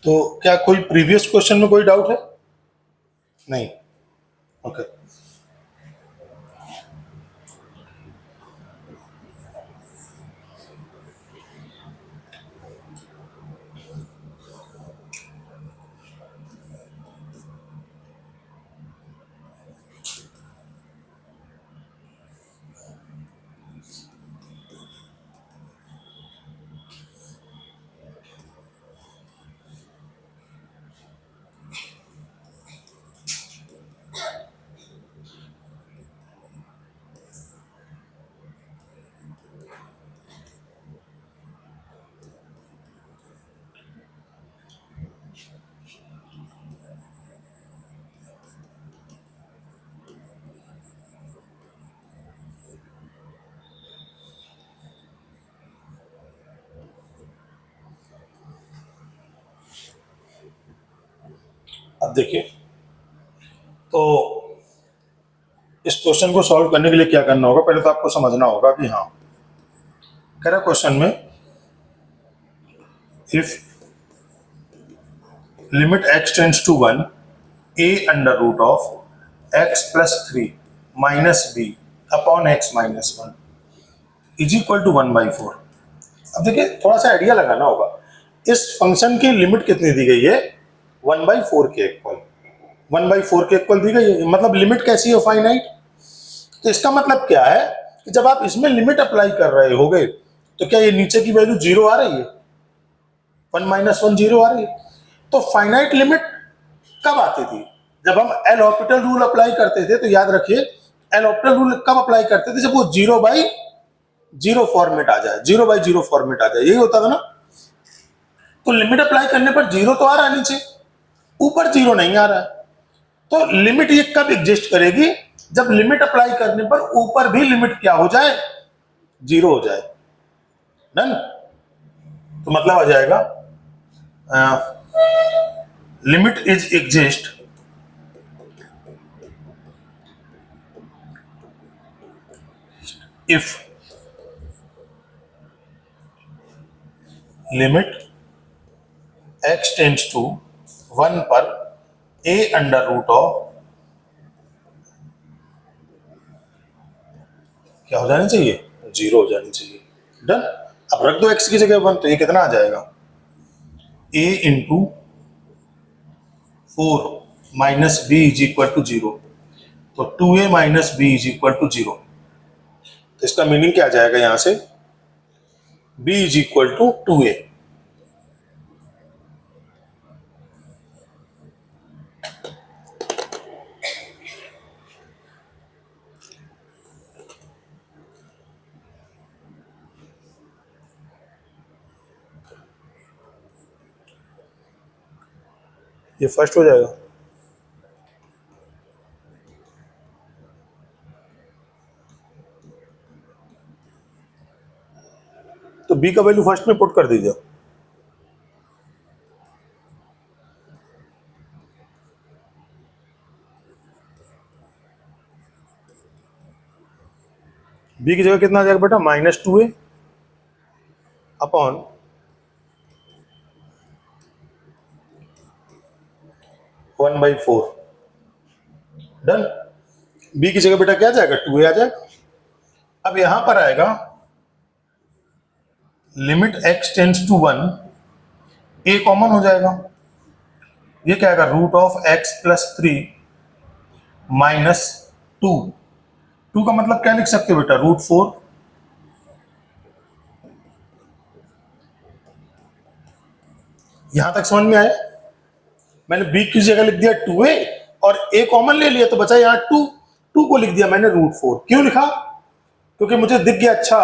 तो क्या कोई प्रीवियस क्वेश्चन में कोई डाउट है? नहीं। ओके। अब देखिए, तो इस क्वेश्चन को सॉल्व करने के लिए क्या करना होगा, पहले तो आपको समझना होगा कि हाँ, कह रहा क्वेश्चन में if limit x tends to 1 a under root of x plus 3 minus b upon x minus 1 is equal to 1/4। अब देखिए, थोड़ा सा आइडिया लगाना होगा, इस फंक्शन की लिमिट कितनी दी गई है? 1/4 के इक्वल। 1/4 के इक्वल दी गई है, मतलब लिमिट कैसी है? फाइनाइट। तो इसका मतलब क्या है कि जब आप इसमें लिमिट अप्लाई कर रहे होगे तो क्या ये नीचे की वैल्यू 0 आ रही है? 1 - 1 0 आ रही है। तो फाइनाइट लिमिट कब आती थी? जब हम एल हॉस्पिटल रूल अप्लाई करते थे। तो याद रखिए, एल हॉस्पिटल रूल कब अप्लाई करते थे? जब वो 0/0 फॉर्मेट आ जाए, 0/0 फॉर्मेट आ जाए, यही होता था ना। तो लिमिट अप्लाई करने पर 0 तो आ रहा है नीचे, ऊपर 0 नहीं आ रहा है। तो लिमिट ये कब एग्जिस्ट करेगी? जब लिमिट अप्लाई करने पर ऊपर भी लिमिट क्या हो जाए? 0 हो जाए। डन। तो मतलब आ जाएगा limit is exist if limit x tends to 1 पर a अंडर रूट ऑफ क्या हो जानी चाहिए? 0 हो जानी चाहिए। डन। अब रख दो x की जगह 1, तो ये कितना आ जाएगा? a into 4 minus b is equal to 0। तो 2a minus b is equal to 0। तो इसका मीनिंग क्या आ जाएगा यहां से? b is equal to 2a। ये फर्स्ट हो जाएगा। तो b का वैल्यू फर्स्ट में पुट कर दीजिए। b की जगह कितना आ जाएगा बेटा? -2a upon 1/4। डन। b की जगह बेटा क्या आ जाएगा? 2a आ जाएगा। अब यहां पर आएगा limit x tends to 1, a common हो जाएगा। ये क्या आएगा? Root of x plus 3 minus 2। 2 का मतलब क्या लिख सकते हो बेटा? √4। यहां तक समझ में आया? मैंने b की जगह लिख दिया 2a और a कॉमन ले लिया, तो बचा यहां 2 को लिख दिया मैंने √4। क्यों लिखा? क्योंकि मुझे दिख गया, अच्छा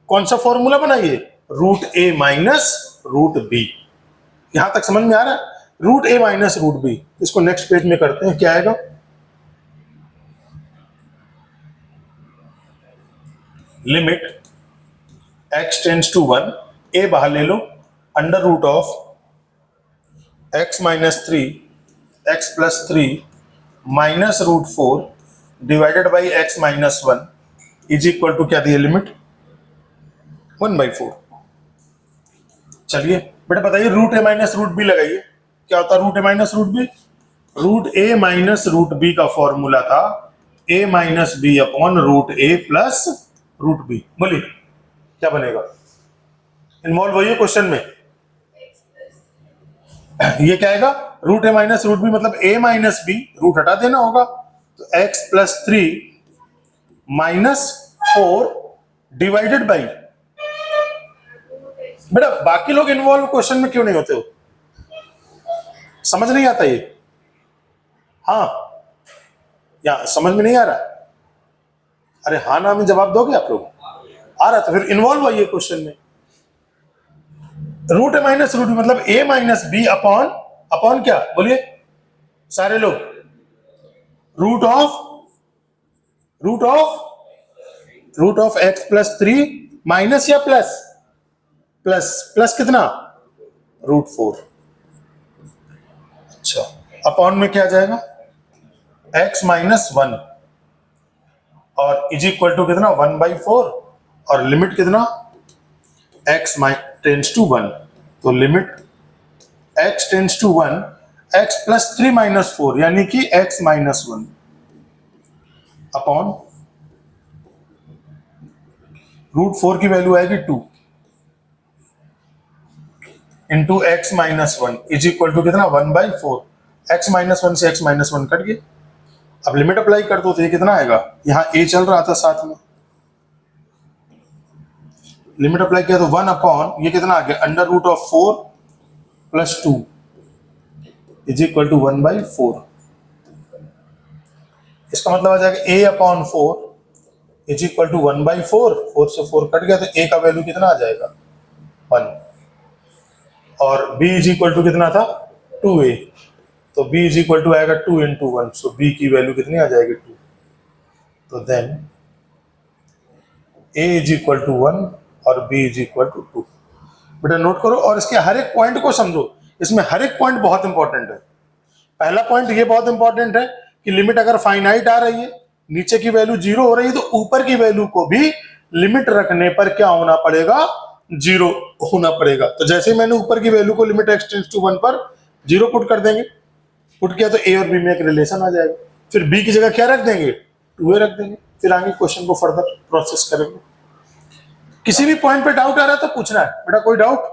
कौन सा फॉर्मूला बनाइए? √a minus √b। यहां तक समझ में आ रहा है? √a minus √b। इसको नेक्स्ट पेज में करते हैं, क्या आएगा? Limit x tends to 1, a बाहर ले लो, under root of x minus 3 x plus 3 minus √4 divided by x minus 1 is equal to क्या दिए? लिमिट 1/4। चलिए बेटा बताइए, √a माइनस √b लगाइए। क्या होता है root a minus root B? Root a minus root B का फॉर्मूला था ए माइनस बी अपॉन रूट ए प्लस रूट बी। बोलिए क्या बनेगा? इन्वॉल्व होइए क्वेश्चन में। ये क्या आएगा? Root a minus root b मतलब ए माइनस बी, रूट हटा देना होगा, तो x plus 3 minus 4 divided by. बेटा बाकी लोग इन्वॉल्व क्वेश्चन में क्यों नहीं होते हो? समझ नहीं आता ये? हाँ या समझ में नहीं आ रहा? अरे हाँ ना में जवाब दोगे आप लोग? आ रहा तो फिर इन्वॉल्व आइए क्वेश्चन में। Root a minus root b मतलब a minus b upon upon क्या बोलिए सारे लोग? Root of root of root of x plus 3 minus या प्लस? प्लस प्लस कितना? रूट 4। अच्छा अपॉन में क्या आ जाएगा? एक्स माइनस 1 और इज इक्वल टू कितना 1/4 और लिमिट कितना x टेंस टू 1, तो limit x tends to 1 x plus 3 minus 4 यानी कि x माइनस 1 अपॉन रूट 4 की वैल्यू आएगी 2 into x minus 1 is equal to कितना 1/4। एक्स माइनस 1 से एक्स माइनस 1 कट गए। अब लिमिट अप्लाई कर दो तो ये कितना आएगा? यहाँ a चल रहा था साथ में, लिमिट अप्लाई किया तो 1 अपॉन ये कितना आ गया under root of 4 plus 2 is equal to 1/4। इसका मतलब आ जाएगा a upon 4 is equal to 1/4। 4 से 4 कट गया तो a का वैल्यू कितना आ जाएगा 1 और b इज इक्वल टू कितना था 2a, तो b इज इक्वल टू आएगा 2 इंटू 1, सो b की वैल्यू कितनी आ जाएगी 2। तो then a is equal to 1 और b इज इक्वल टू 2। बेटा नोट करो और इसके हर एक पॉइंट को समझो, इसमें हर एक पॉइंट बहुत इंपॉर्टेंट है। पहला पॉइंट ये बहुत इंपॉर्टेंट है कि लिमिट अगर फाइनाइट आ रही है, नीचे की वैल्यू 0 हो रही है, तो ऊपर की वैल्यू को भी लिमिट रखने पर क्या होना पड़ेगा 0 होना पड़ेगा। तो जैसे मैंने ऊपर की वैल्यू को लिमिट x टेंड्स टू 1 पर 0 पुट कर देंगे, पुट किया तो a और b में एक रिलेशन आ जाएगा, फिर b की जगह क्या रख देंगे 2a रख देंगे, फिर आगे क्वेश्चन को फर्दर प्रोसेस करेंगे। किसी भी पॉइंट पे डाउट आ रहा है तो पूछना है बेटा, कोई डाउट?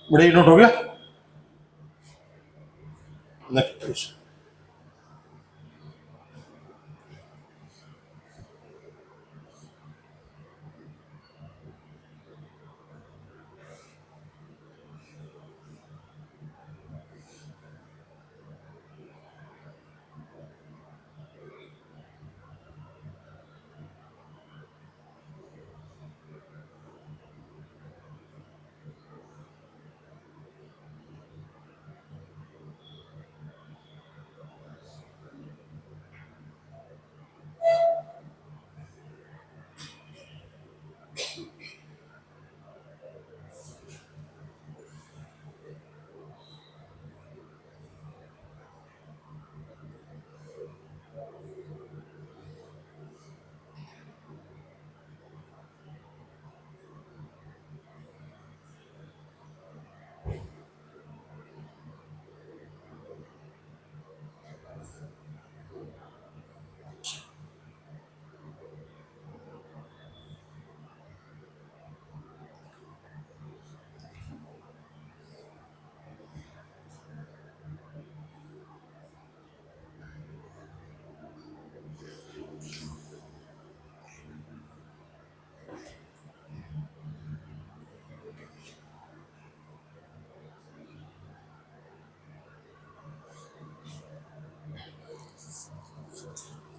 बड़े नोट हो गया। नेक्स्ट,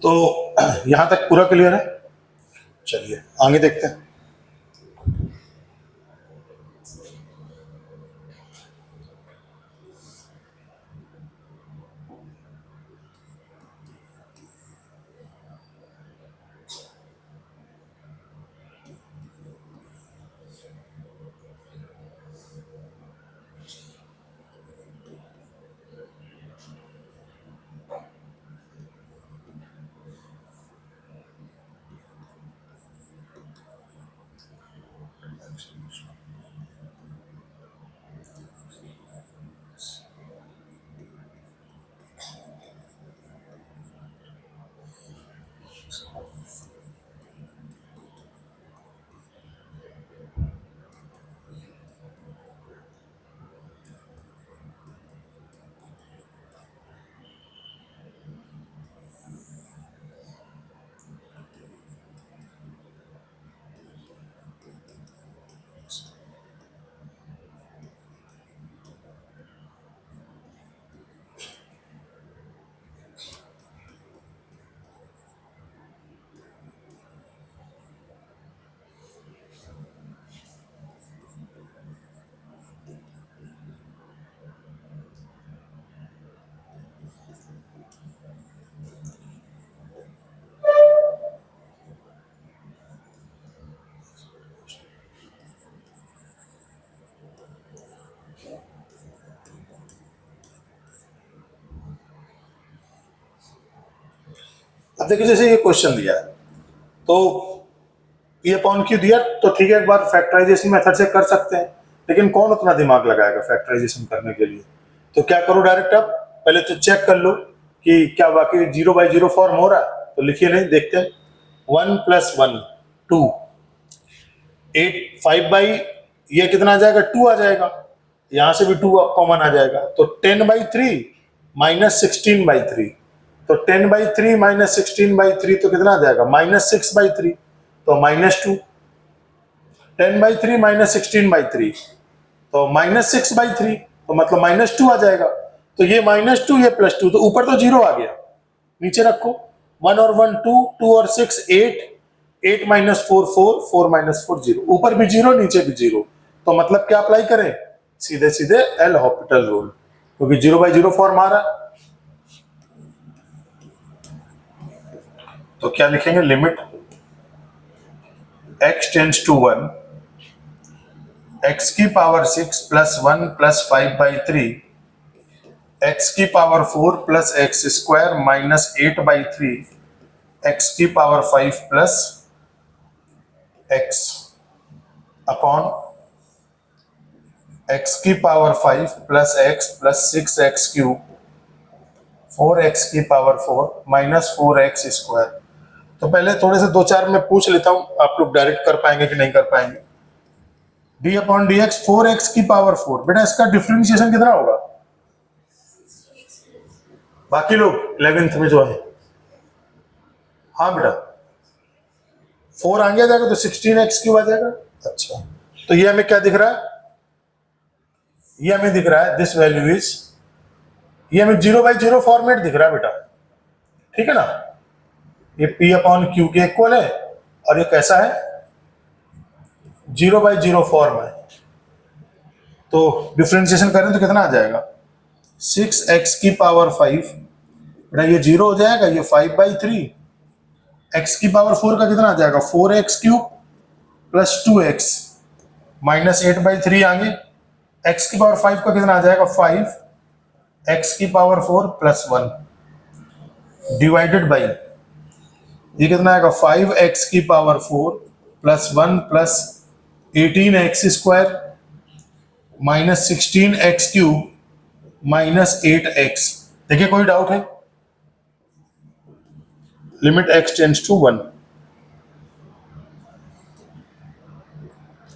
तो यहां तक पूरा क्लियर है। चलिए आगे देखते हैं। अब देखिए जैसे ये क्वेश्चन दिया है तो ये अपॉन क्यू दिया, तो ठीक है एक बार फैक्टराइजेशन मेथड से कर सकते हैं, लेकिन कौन उतना दिमाग लगाएगा फैक्टराइजेशन करने के लिए। तो क्या करो डायरेक्ट, आप पहले तो चेक कर लो कि क्या वाकई 0/0 फॉर्म हो रहा है। तो लिखिए, नहीं देखते हैं। 1 + 1 2, 8 5 ये कितना आ जाएगा, 2 आ जाएगा। यहां से भी 2 कॉमन आ जाएगा, तो 10/3 - 16/3। तो 10/3 - 16/3 तो कितना आ जाएगा, -6/3, तो -2। 10/3 - 16/3 तो -6/3, तो मतलब -2 आ जाएगा। तो ये -2 ये +2, तो ऊपर तो 0 आ गया, नीचे रखो 1 और 1 2, 2 और 6 8, 8 - 4 4, 4 - 4 0, ऊपर भी 0 नीचे भी 0। तो मतलब क्या अप्लाई करें, सीधे सीधे एल हॉपिटल रूल, क्योंकि 0/0 फॉर्म आ रहा है। तो क्या लिखेंगे, limit x tends to 1, x की पावर 6 + 1 + 5/3, x की पावर 4 + x² - 8/3, x की पावर 5 + x अपॉन x की पावर 5 + x + 6x³ 4x की पावर 4 - 4x²। तो पहले थोड़े से 2-4 मैं पूछ लेता हूं, आप लोग डायरेक्ट कर पाएंगे कि नहीं कर पाएंगे। D upon D x 4x की पावर 4। बेटा इसका डिफरेंशिएशन कितना होगा? बाकी लोग 11th में जो है, हाँ बेटा 4 आगे आ जाएगा तो 16x क्यूब आ जाएगा। अच्छा, तो ये हमें क्या दिख रहा है? ये हमें दिख रहा है दिस वैल्यू इज, ये हमें 0/0 फॉर्मेट दिख रहा है बेटा, ठीक है ना? ये p अपॉन क्यू के इक्वल है और ये कैसा है? 0/0 फॉर्म है। तो डिफरेंशिएशन करें तो कितना आ जाएगा? 6x की पावर 5, बेटा ये 0 हो जाएगा, ये 5/3, x की पावर 4 का कितना आ जाएगा? 4x cube plus 2x minus 8/3 आगे, x की पावर 5 का कितना आ जाएगा? 5, x की पावर 4 प्लस 1 डिवाइडेड बाई, ये कितना आएगा? 5x की power 4 plus 1 plus 18x square minus 16x cube minus 8x। देखिए कोई डाउट है? लिमिट x टेंड्स टू 1,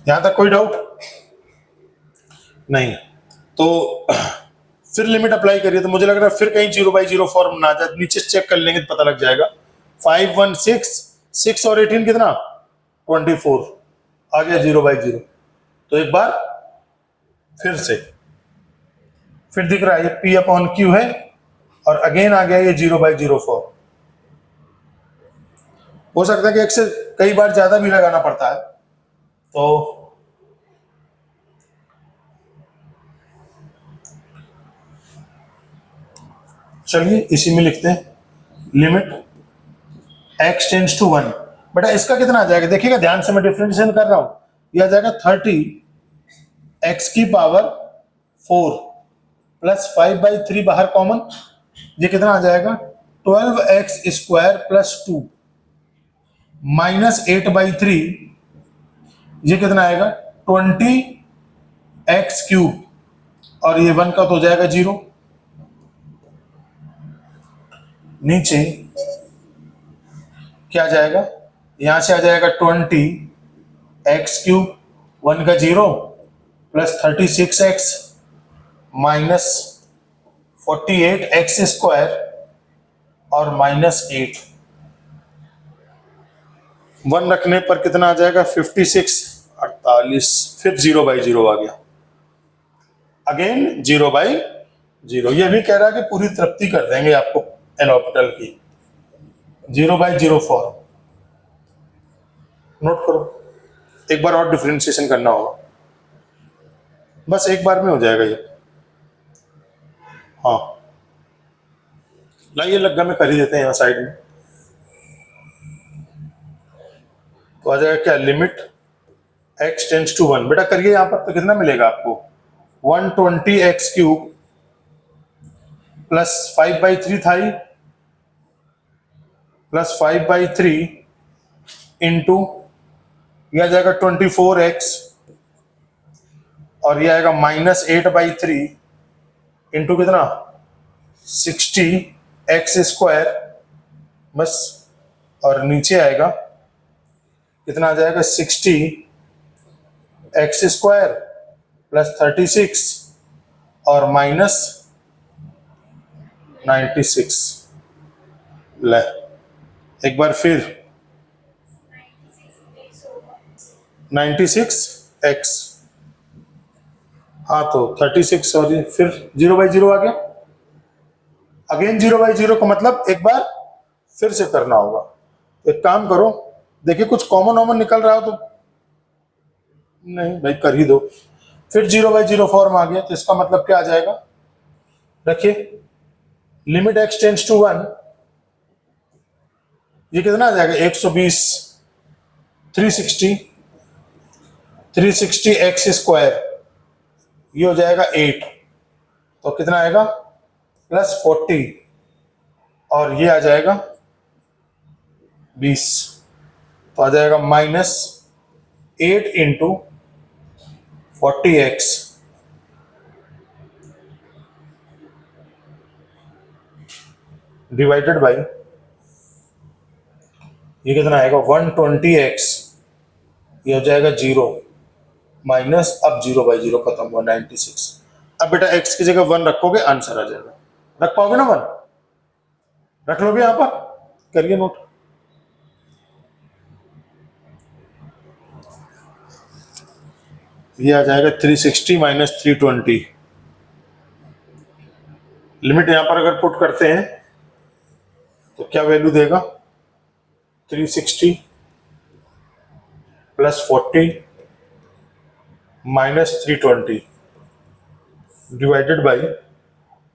यहां तक कोई डाउट नहीं? तो फिर लिमिट अप्लाई करिए, तो मुझे लग रहा है फिर कहीं 0/0 फॉर्म ना आ जाए, नीचे चेक कर लेंगे तो पता लग जाएगा। 5 1 6, 6 और 18 कितना? 24 आ गया 0/0। तो एक बार फिर से फिर दिख रहा है ये p अपॉन क्यू है और अगेन आ गया ये 0/0 फॉर्म। हो सकता है कि एक से कई बार ज्यादा भी लगाना पड़ता है, तो चलिए इसी में लिखते हैं लिमिट x टेंड्स टू 1। बेटा इसका कितना आ जाएगा? देखिएगा ध्यान से, मैं डिफरेंशिएशन कर रहा हूं। यह आ जाएगा 30x की पावर 4 प्लस 5/3 बाहर कॉमन, ये कितना आ जाएगा? 12x स्क्वायर प्लस 2 माइनस 8/3, ये कितना आएगा? 20x क्यूब और ये 1 का तो हो जाएगा 0। नीचे क्या आ जाएगा? यहां से आ जाएगा 20x क्यूब, 1 का 0 plus 36x minus 48x square और माइनस 8। 1 रखने पर कितना आ जाएगा? 56 48, फिर 0/0 आ गया, अगेन 0/0। ये भी कह रहा है कि पूरी तृप्ति कर देंगे आपको एल ऑर्बिटल की, 0/0 फॉर्म। नोट करो, एक बार और डिफरेंशिएशन करना होगा, बस एक बार में हो जाएगा ये। हाँ लाइए लग्गा में कर ही देते हैं यहाँ साइड में। तो आ जाएगा क्या? Limit x tends to 1। बेटा करिए यहाँ पर, तो कितना मिलेगा आपको? 120x क्यूब प्लस 5/3 था ही, प्लस 5/3 इंटू यह आ जाएगा 24x और यह आएगा माइनस 8/3 इंटू कितना? 60x स्क्वायर, बस, और नीचे आएगा कितना आ जाएगा? 60x स्क्वायर प्लस 36 और माइनस 96। ले एक बार फिर 96x, हाँ तो 36, सॉरी, फिर 0/0 आ गया, अगेन 0/0 का मतलब एक बार फिर से करना होगा। एक काम करो, देखिए कुछ कॉमन वॉमन निकल रहा हो तो नहीं भाई कर ही दो। फिर 0/0 फॉर्म आ गया, तो इसका मतलब क्या आ जाएगा? देखिए लिमिट x टेंड्स टू 1, ये कितना आ जाएगा? 120 360 x स्क्वायर, ये हो जाएगा 8, तो कितना आएगा? प्लस 40 और ये आ जाएगा 20, तो आ जाएगा minus 8 into 40x divided by, ये कितना आएगा? 120x, ये हो जाएगा 0, माइनस, अब 0/0 खत्म हुआ, 96। अब बेटा x की जगह 1 रखोगे, आंसर आ जाएगा। रख पाओगे ना 1? रख लोगे यहां पर? करिए नोट। ये आ जाएगा 360 माइनस 320। लिमिट यहां पर अगर पुट करते हैं तो क्या वैल्यू देगा? 360 plus 40 minus 320 divided by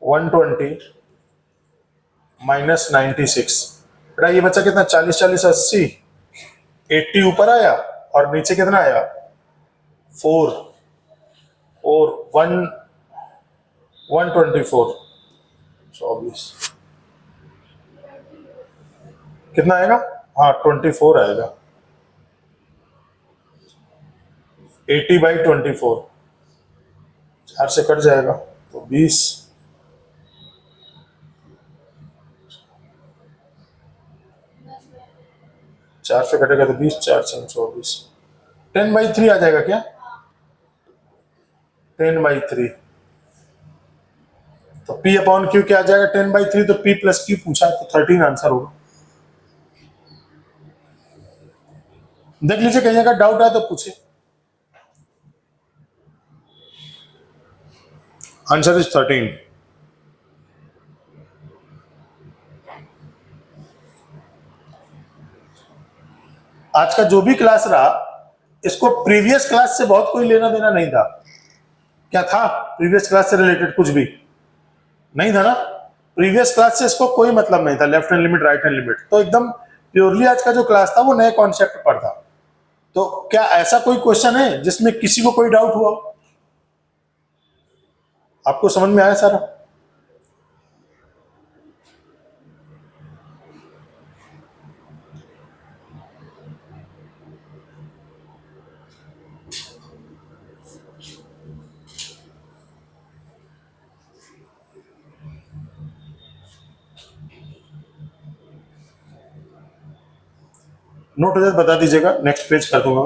120 minus 96। बेटा ये बच्चा कितना? 40 40 80, 80 ऊपर आया और नीचे कितना आया? 4 और 124, 24 कितना आएगा? हाँ 24 आएगा। 80/24, 4 से कट जाएगा तो 20। 4 से कटेगा तो 20, 4 से 24, 10/3 आ जाएगा क्या? 10/3। तो P अपॉन Q क्या आ जाएगा? 10/3। तो P प्लस Q पूछा है तो 13 आंसर होगा। देख लीजिए कहीं अगर डाउट आए तो पूछे। Answer is 13। आज का जो भी क्लास रहा, इसको प्रीवियस क्लास से बहुत कोई लेना देना नहीं था। क्या था प्रीवियस क्लास से रिलेटेड? कुछ भी नहीं था ना। प्रीवियस क्लास से इसको कोई मतलब नहीं था, left hand limit right hand limit. तो एकदम प्योरली आज का जो क्लास था वो नए कॉन्सेप्ट पर था। तो क्या ऐसा कोई क्वेश्चन है जिसमें किसी को कोई डाउट हुआ? आपको समझ में आया सारा? नोट हो जाए बता दीजिएगा, नेक्स्ट पेज कर दूंगा।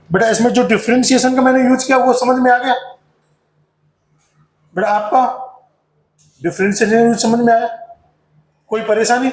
बेटा इसमें जो डिफ्रेंसिएशन का मैंने यूज किया वो समझ में आ गया? बेटा आपका डिफ्रेंसिएशन यूज समझ में आया? कोई परेशानी?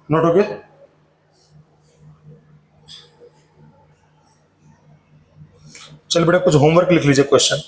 नोट हो गया? चल बेटा कुछ होमवर्क लिख लीजिए क्वेश्चन।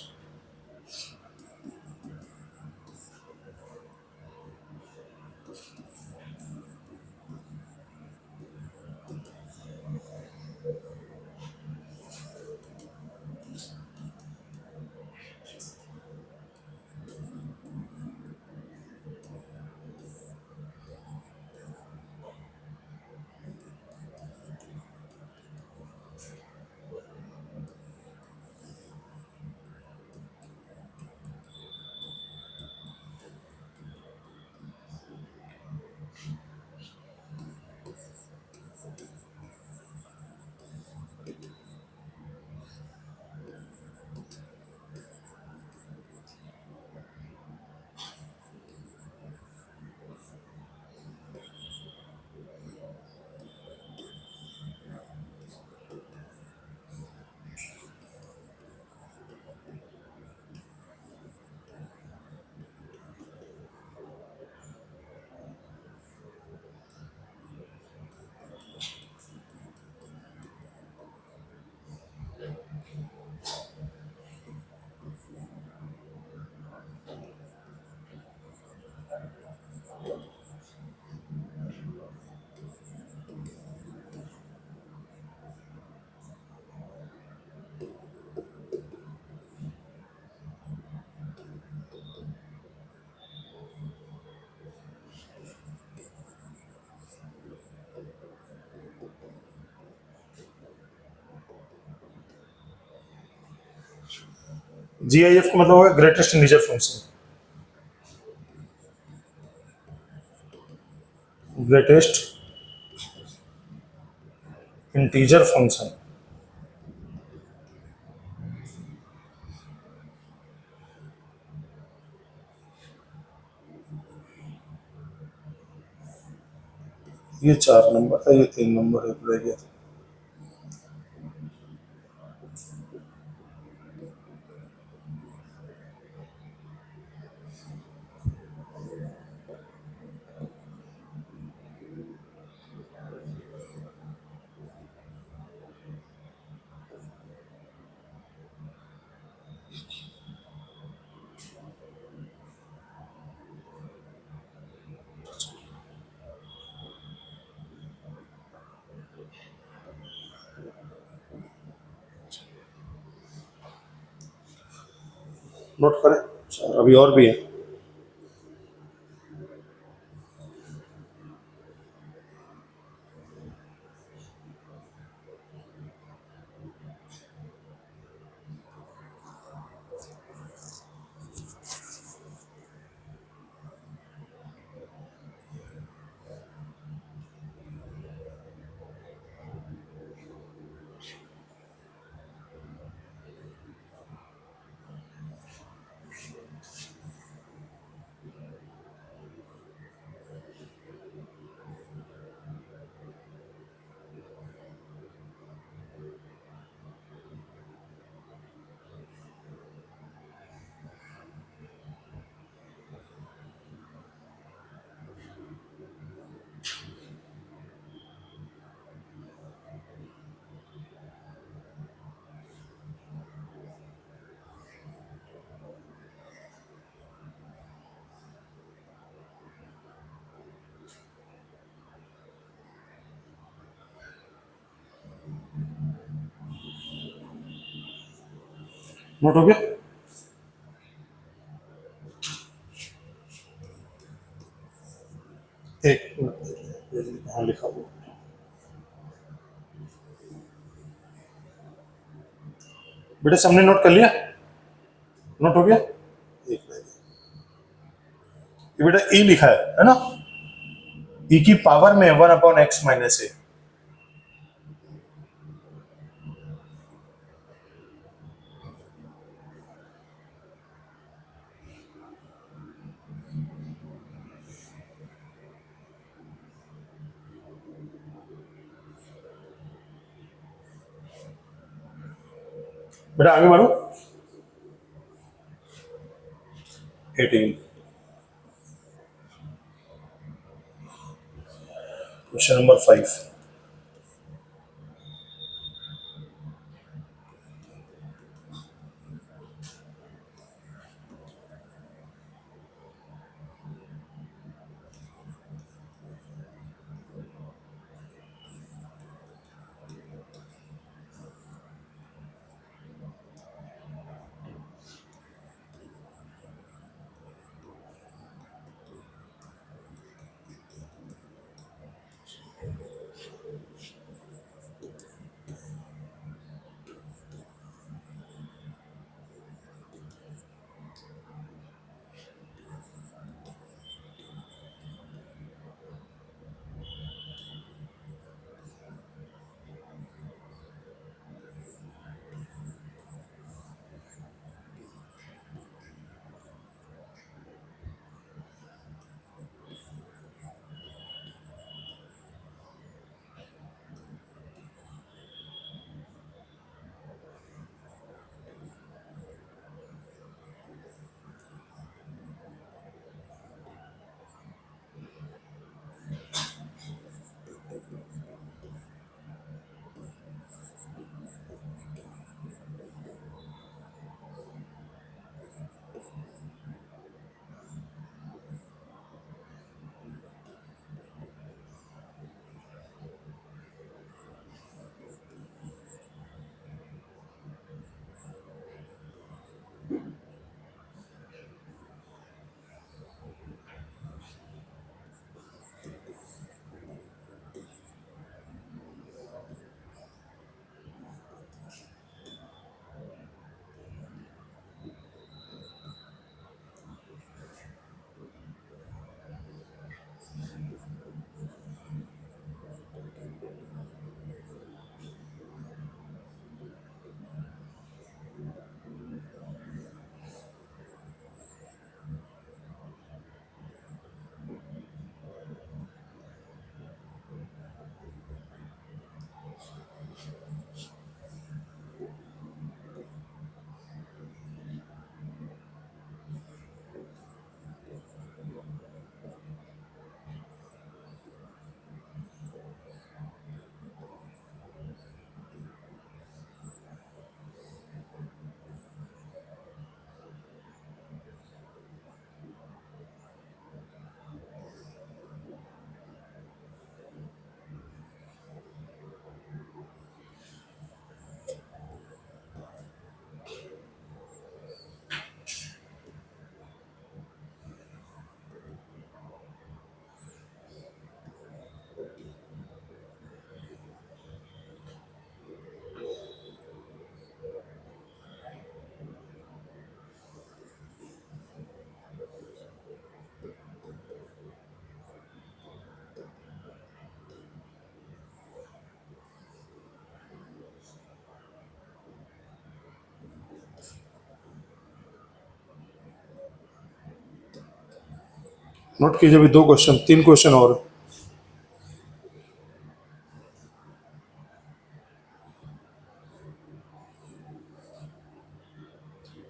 GIF का मतलब होगा greatest integer function, greatest integer function. ये 4 नंबर था, ये 3 नंबर है, रह गया था। नोट करें, अभी और भी है। नोट हो गया। एक मिनट, हाँ लिखा हुआ। बेटा सबने नोट कर लिया, नोट हो गया। एक रह गया। ये बेटा ए लिखा है ना, ई की पावर में 1/x-a। बेटा आगे बढ़ो। 18, क्वेश्चन नंबर 5। नोट कीजिए, अभी 2 क्वेश्चन, 3 क्वेश्चन और।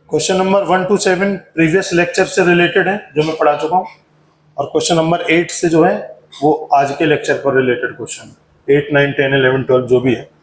Question number 1 to 7 previous lecture से रिलेटेड है, जो मैं पढ़ा चुका हूँ, और क्वेश्चन नंबर 8 से जो है वो आज के लेक्चर पर रिलेटेड क्वेश्चन, 8, 9, 10, 11, 12 जो भी है।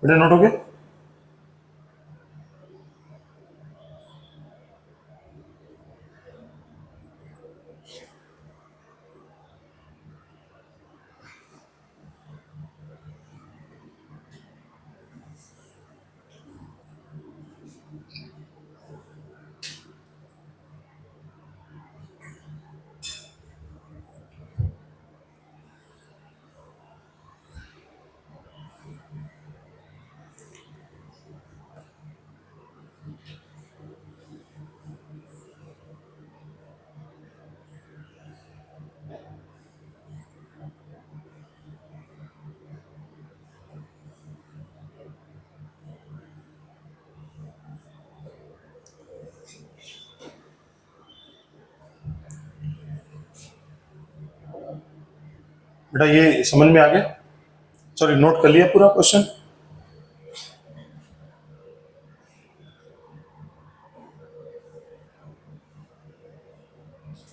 बेटा नोट हो गया? बेटा ये समझ में आ गया? सॉरी, नोट कर लिया पूरा question?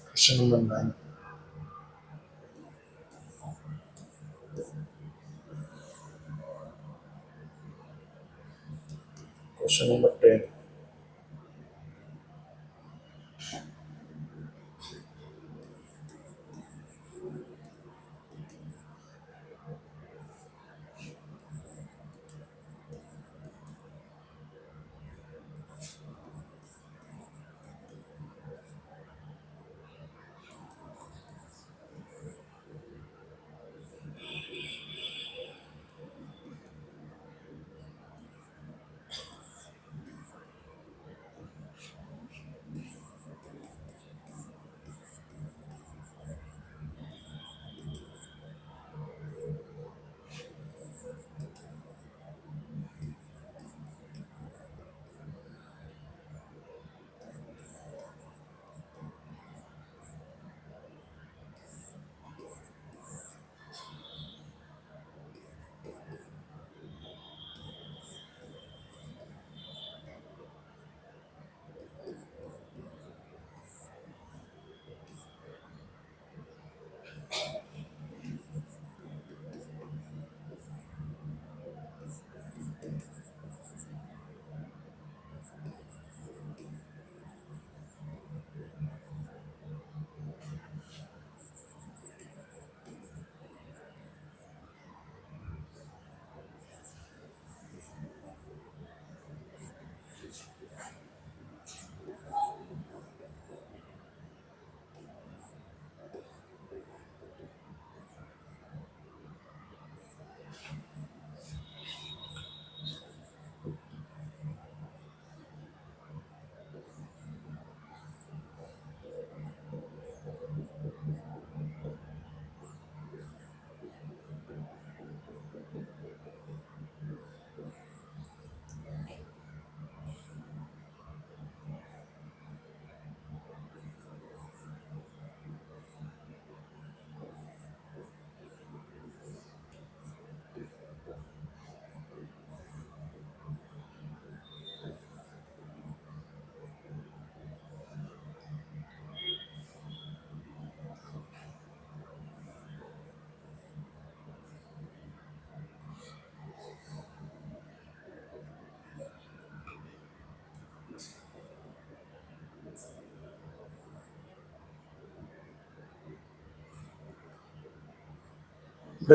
Question number 9, question number 10,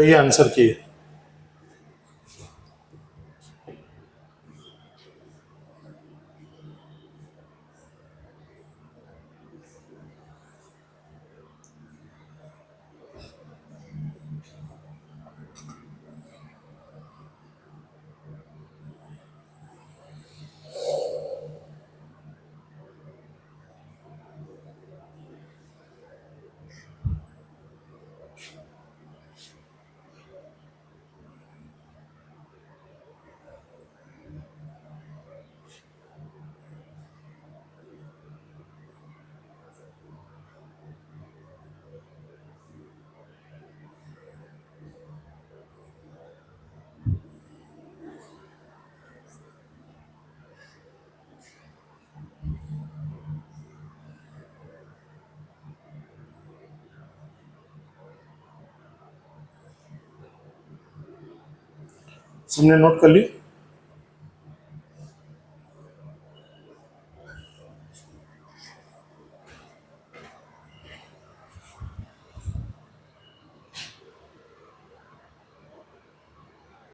ये आंसर की है। सबने नोट कर ली?